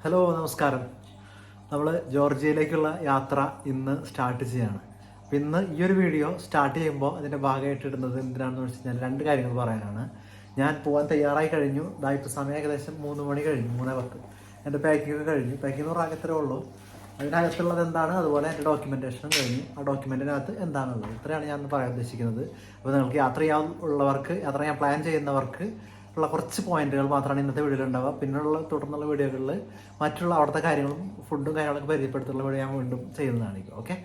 Hello നമസ്കാരം. നമ്മൾ ജോർജിയയിലേക്കുള്ള യാത്ര ഇന്ന് സ്റ്റാർട്ട് ചെയ്യാണ്. അപ്പോൾ ഇന്ന് ഈ ഒരു വീഡിയോ സ്റ്റാർട്ട് ചെയ്യുമ്പോൾ അതിൻ്റെ ഭാഗമായിട്ട് ഇടുന്നത് എന്തിനാണെന്ന് വെച്ച് കഴിഞ്ഞാൽ രണ്ട് കാര്യങ്ങൾ പറയാനാണ്. ഞാൻ പോകാൻ തയ്യാറായി കഴിഞ്ഞു. ഇപ്പോൾ സമയം ഏകദേശം 3 മണി കഴിഞ്ഞു, 3:10. എൻ്റെ പാക്കിംഗ് ഒക്കെ കഴിഞ്ഞു. പാക്കിംഗ് എന്ന് പറഞ്ഞാൽ അത്രേ ഉള്ളൂ. അതിനകത്തുള്ളത് എന്താണ്, അതുപോലെ എൻ്റെ ഡോക്യുമെൻറ്റേഷനും കഴിഞ്ഞു. ആ ഡോക്യുമെൻറ്റിനകത്ത് എന്താണുള്ളത്, ഇത്രയാണ് ഞാൻ പറയാൻ ഉദ്ദേശിക്കുന്നത്. അപ്പോൾ നിങ്ങൾക്ക് യാത്ര ചെയ്യാൻ പ്ലാൻ ചെയ്യുന്നവർക്ക് ഉള്ള കുറച്ച് പോയിന്റുകൾ മാത്രമാണ് ഇന്നത്തെ വീഡിയോയിൽ ഉണ്ടാവുക. പിന്നെയുള്ള തുടർന്നുള്ള വീഡിയോകളിൽ മറ്റുള്ള അവിടുത്തെ കാര്യങ്ങളും ഫുഡും കാര്യങ്ങളൊക്കെ പരിചയപ്പെടുത്തുള്ള വീഡിയോ ഞാൻ വീണ്ടും ചെയ്യുന്നതായിരിക്കും. ഓക്കെ,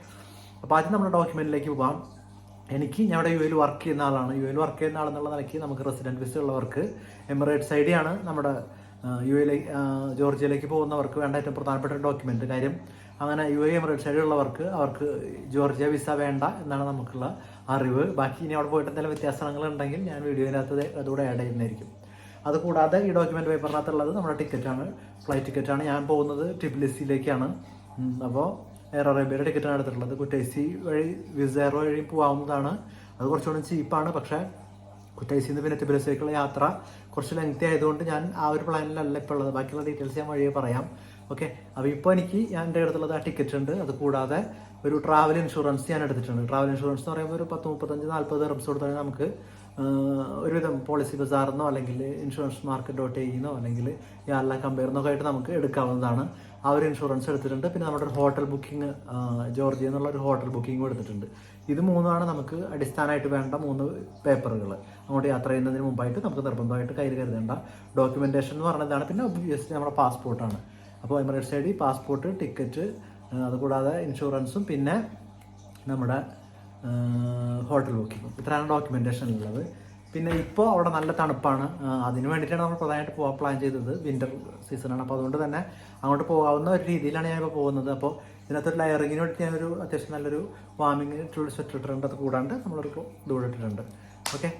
അപ്പോൾ ആദ്യം നമ്മുടെ ഡോക്യുമെൻറ്റിലേക്ക് പോകാം. ഞാൻ ഇവിടെ യു എയിൽ വർക്ക് ചെയ്യുന്ന ആളാണ്. യു എയിൽ വർക്ക് ചെയ്യുന്ന ആളെന്നുള്ള നിലയ്ക്ക് നമുക്ക് റെസിഡൻറ്റ് വിസ ഉള്ളവർക്ക് എമിറേറ്റ്സ് ഐ ഡിയാണ് നമ്മുടെ ജോർജിയയിലേക്ക് പോകുന്നവർക്ക് വേണ്ട ഏറ്റവും പ്രധാനപ്പെട്ട ഒരു ഡോക്യുമെൻ്റ്. കാര്യം അങ്ങനെ എമിറേറ്റ്സ് ഐ ഡി ഉള്ളവർക്ക് അവർക്ക് ജോർജിയ വിസ വേണ്ട എന്നാണ് നമുക്കുള്ള അറിവ്. ബാക്കി ഇനി അവിടെ പോയിട്ട് എന്തെങ്കിലും വ്യത്യാസങ്ങൾ ഉണ്ടെങ്കിൽ ഞാൻ വീഡിയോയിനകത്ത് അതുകൂടെ ആഡ് ചെയ്യുന്നതായിരിക്കും. അതുകൂടാതെ ഈ ഡോക്യുമെൻ്റ് പേപ്പറിനകത്തുള്ളത് നമ്മുടെ ടിക്കറ്റാണ്, ഫ്ലൈറ്റ് ടിക്കറ്റാണ്. ഞാൻ പോകുന്നത് ടിബിലിസിയിലേക്കാണ്. അപ്പോൾ എയർ അറേബ്യയുടെ ടിക്കറ്റാണ് എടുത്തിട്ടുള്ളത്. കുറ്റൈസി വഴി വിസ എയർ വഴി പോകാവുന്നതാണ്. അത് കുറച്ചുകൂടി ചീപ്പാണ്. പക്ഷേ കുറ്റൈസിയിൽ നിന്ന് പിന്നെ ടിബിലിസിലേക്കുള്ള യാത്ര കുറച്ച് ലെങ്തി ആയതുകൊണ്ട് ഞാൻ ആ ഒരു പ്ലാനിലല്ല ഇപ്പോൾ ഉള്ളത്. ബാക്കിയുള്ള ഡീറ്റെയിൽസ് ഞാൻ വഴിയെ പറയാം. ഓക്കെ, അപ്പോൾ ഇപ്പോൾ എൻ്റെ അടുത്തുള്ളത് ആ ടിക്കറ്റ് ഉണ്ട്. അത് കൂടാതെ ഒരു ട്രാവൽ ഇൻഷുറൻസ് ഞാൻ എടുത്തിട്ടുണ്ട്. ട്രാവൽ ഇൻഷുറൻസ് എന്ന് പറയുമ്പോൾ ഒരു 10-35-40 ദിർഹംസ് കൊടുത്താൽ നമുക്ക് ഒരുവിധം പോളിസി ബസാറിന്നോ അല്ലെങ്കിൽ ഇൻഷുറൻസ് മാർക്കറ്റ്.aiന്നോ അല്ലെങ്കിൽ യാല കമ്പയർന്നൊക്കെ ആയിട്ട് നമുക്ക് എടുക്കാവുന്നതാണ്. ആ ഒരു ഇൻഷുറൻസ് എടുത്തിട്ടുണ്ട്. പിന്നെ നമ്മുടെ ഒരു ഹോട്ടൽ ബുക്കിംഗ്, ജോർജിയ എന്നുള്ള ഒരു ഹോട്ടൽ ബുക്കിംഗ് എടുത്തിട്ടുണ്ട്. ഇത് മൂന്നുമാണ് നമുക്ക് അടിസ്ഥാനമായിട്ട് വേണ്ട 3 പേപ്പറുകൾ. അങ്ങോട്ട് യാത്ര ചെയ്യുന്നതിന് മുമ്പായിട്ട് നമുക്ക് നിർബന്ധമായിട്ട് കയ്യിൽ കരുതേണ്ട ഡോക്യുമെൻറ്റേഷൻ എന്ന് പറയുന്നതാണ്. പിന്നെ ഒബ്വിയസ്ലി നമ്മുടെ പാസ്പോർട്ടാണ്. അപ്പോൾ Emirates I D, passport, ticket, അതുകൂടാതെ ഇൻഷുറൻസും പിന്നെ നമ്മുടെ ഹോട്ടൽ ബുക്കിങ്ങും, ഇത്രയാണ് ഡോക്യുമെൻറ്റേഷനിലുള്ളത്. പിന്നെ ഇപ്പോൾ അവിടെ നല്ല തണുപ്പാണ്. അതിന് വേണ്ടിയിട്ടാണ് നമ്മൾ പ്രധാനമായിട്ട് പോകാൻ പ്ലാൻ ചെയ്തത്. വിൻ്റർ സീസണാണ്. അപ്പോൾ അതുകൊണ്ട് തന്നെ അങ്ങോട്ട് പോകാവുന്ന ഒരു രീതിയിലാണ് ഞാനിപ്പോൾ പോകുന്നത്. അപ്പോൾ ഇതിനകത്തൊരു ലയറിങ്ങിന് വേണ്ടി ഞാനൊരു അത്യാവശ്യം നല്ലൊരു വാമിങ് സ്വെറ്റർ ഇട്ടിട്ടുണ്ട്. അത് കൂടാണ്ട് നമ്മളൊരു ഇതുകൂടെ ഇട്ടിട്ടുണ്ട്. ഓക്കെ,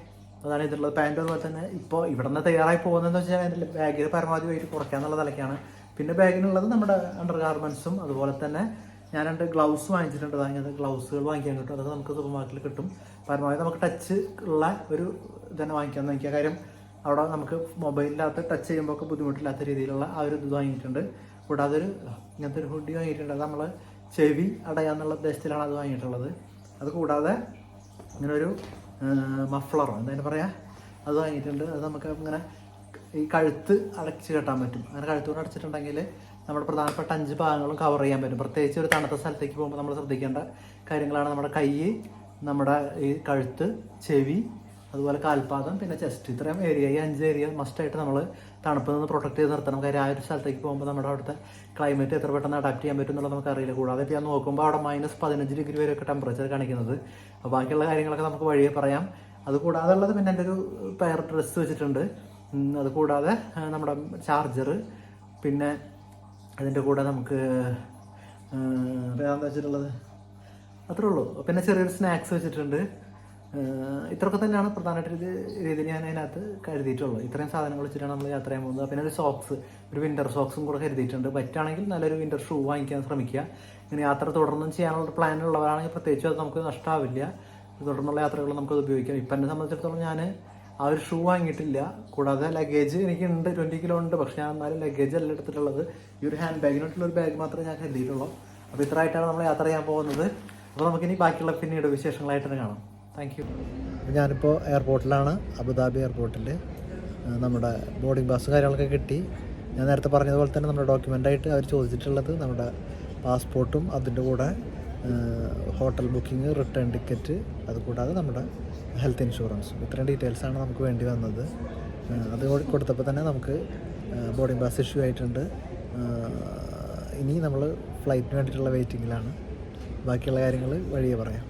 അതാണ് ഇതിലുള്ളത്. പാൻറ്റ് അതുപോലെ തന്നെ ഇപ്പോൾ ഇവിടെ നിന്ന് തയ്യാറായി പോകുന്നതെന്ന് വെച്ചാൽ അതിൻ്റെ ബാഗിൽ പരമാവധി വെയിറ്റ് കുറയ്ക്കാന്നുള്ള നിലയ്ക്കാണ്. പിന്നെ ബാഗിനുള്ളത് നമ്മുടെ അണ്ടർ ഗാർമെൻറ്റ്സും അതുപോലെ തന്നെ ഞാൻ 2 ഗ്ലൗസ് വാങ്ങിച്ചിട്ടുണ്ട്. വാങ്ങിയത് ഗ്ലൗസുകൾ വാങ്ങിക്കാൻ കിട്ടും. അതൊക്കെ നമുക്ക് സൂപ്പർ മാർക്കറ്റിൽ കിട്ടും. പരമാവധി നമുക്ക് ടച്ച് ഉള്ള ഒരു ഇതന്നെ വാങ്ങിക്കാൻ നോക്കിയാൽ. കാര്യം അവിടെ നമുക്ക് മൊബൈലിനകത്ത് ടച്ച് ചെയ്യുമ്പോൾ ഒക്കെ ബുദ്ധിമുട്ടില്ലാത്ത രീതിയിലുള്ള ആ ഒരു ഇത് വാങ്ങിയിട്ടുണ്ട്. കൂടാതെ ഇങ്ങനത്തെ ഒരു ഹുഡി വാങ്ങിയിട്ടുണ്ട്. അത് നമ്മൾ ചെവി അടയാന്നുള്ള ഉദ്ദേശത്തിലാണ് അത് വാങ്ങിയിട്ടുള്ളത്. അത് കൂടാതെ ഇങ്ങനെ ഒരു മഫ്ലറോ എന്തായാലും പറയാം, അത് വാങ്ങിയിട്ടുണ്ട്. അത് നമുക്ക് ഇങ്ങനെ ഈ കഴുത്ത് അടച്ച് കെട്ടാൻ പറ്റും. അങ്ങനെ കഴുത്തുകൊണ്ട് അടച്ചിട്ടുണ്ടെങ്കിൽ നമ്മുടെ പ്രധാനപ്പെട്ട 5 ഭാഗങ്ങളും കവർ ചെയ്യാൻ പറ്റും. പ്രത്യേകിച്ച് ഒരു തണുത്ത സ്ഥലത്തേക്ക് പോകുമ്പോൾ നമ്മൾ ശ്രദ്ധിക്കേണ്ട കാര്യങ്ങളാണ് നമ്മുടെ കൈ, നമ്മുടെ ഈ കഴുത്ത്, ചെവി, അതുപോലെ കാൽപാദം, പിന്നെ ചെസ്റ്റ്. ഇത്രയും ഏരിയ, ഈ 5 ഏരിയ മസ്റ്റായിട്ട് നമ്മൾ തണുപ്പിൽ നിന്ന് പ്രൊട്ടക്ട് ചെയ്ത് നിർത്തണം. കാര്യം ആ ഒരു സ്ഥലത്തേക്ക് പോകുമ്പോൾ നമ്മുടെ അവിടുത്തെ ക്ലൈമറ്റ് എത്ര പെട്ടെന്ന് അഡാപ്റ്റ് ചെയ്യാൻ പറ്റും എന്നുള്ളത് നമുക്കറിയില്ല. കൂടാതെ ഇപ്പോൾ ഞാൻ നോക്കുമ്പോൾ അവിടെ -15 ഡിഗ്രി വരെയൊക്കെ ടെമ്പറേച്ചർ കാണിക്കുന്നത്. അപ്പോൾ ബാക്കിയുള്ള കാര്യങ്ങളൊക്കെ നമുക്ക് വഴിയെ പറയാം. അതുകൂടാതെ ഉള്ളത് പിന്നെ എൻ്റെ ഒരു പെയർ ഡ്രസ്സ് വെച്ചിട്ടുണ്ട്. അതുകൂടാതെ നമ്മുടെ ചാർജർ, പിന്നെ അതിൻ്റെ കൂടെ നമുക്ക് എന്താ വെച്ചിട്ടുള്ളത്, അത്രേ ഉള്ളൂ. പിന്നെ ചെറിയൊരു സ്നാക്സ് വെച്ചിട്ടുണ്ട്. ഇത്രയൊക്കെ തന്നെയാണ് പ്രധാനമായിട്ട് രീതിയിൽ ഞാൻ അതിനകത്ത് കരുതിയിട്ടുള്ളത്. ഇത്രയും സാധനങ്ങൾ വെച്ചിട്ടാണ് നമ്മൾ യാത്ര ചെയ്യാൻ പോകുന്നത്. പിന്നെ ഒരു വിൻ്റർ സോക്സും കൂടെ കരുതിയിട്ടുണ്ട്. പറ്റുകയാണെങ്കിൽ നല്ലൊരു വിൻ്റർ ഷൂ വാങ്ങിക്കാൻ ശ്രമിക്കുക. ഇങ്ങനെ യാത്ര തുടർന്നും ചെയ്യാനുള്ള പ്ലാനുള്ളവരാണെങ്കിൽ പ്രത്യേകിച്ചും അത് നമുക്ക് നഷ്ടമാവില്ല. തുടർന്നുള്ള യാത്രകൾ നമുക്കത് ഉപയോഗിക്കാം. ഇപ്പം എന്നെ സംബന്ധിച്ചിടത്തോളം ഞാൻ ആ ഒരു ഷൂ വാങ്ങിയിട്ടില്ല. കൂടാതെ ലഗേജ് എനിക്കുണ്ട്, 20 കിലോ ഉണ്ട്. പക്ഷേ ഞാൻ എന്നാലും ലഗേജ് അല്ല എടുത്തിട്ടുള്ളത്. ഈ ഒരു ഹാൻഡ് ബാഗിനായിട്ടുള്ളൊരു ബാഗ് മാത്രമേ ഞാൻ കരുതിയിട്ടുള്ളൂ. അപ്പോൾ ഇത്രയായിട്ടാണ് നമ്മൾ യാത്ര ചെയ്യാൻ പോകുന്നത്. അപ്പോൾ നമുക്കിനി ബാക്കിയുള്ള പിന്നീട് വിശേഷങ്ങളായിട്ട് തന്നെ കാണാം. Thank you. ഞാനിപ്പോൾ എയർപോർട്ടിലാണ്, അബുദാബി എയർപോർട്ടിൽ. നമ്മുടെ ബോർഡിംഗ് പാസ് കാര്യങ്ങളൊക്കെ കിട്ടി. ഞാൻ നേരത്തെ പറഞ്ഞതുപോലെ തന്നെ നമ്മുടെ ഡോക്യുമെൻ്റായിട്ട് അവർ ചോദിച്ചിട്ടുള്ളത് നമ്മുടെ പാസ്പോർട്ടും അതിൻ്റെ കൂടെ ഹോട്ടൽ ബുക്കിംഗ്, റിട്ടേൺ ടിക്കറ്റ്, അതുകൂടാതെ നമ്മുടെ ഹെൽത്ത് ഇൻഷുറൻസും. ഇത്രയും ഡീറ്റെയിൽസാണ് നമുക്ക് വേണ്ടി വന്നത്. അത് കൊടുത്തപ്പോൾ തന്നെ നമുക്ക് ബോർഡിംഗ് പാസ് ഇഷ്യൂ ആയിട്ടുണ്ട്. ഇനി നമ്മൾ ഫ്ലൈറ്റിന് വേണ്ടിയിട്ടുള്ള വെയിറ്റിങ്ങിലാണ്. ബാക്കിയുള്ള കാര്യങ്ങൾ വഴിയെ പറയാം.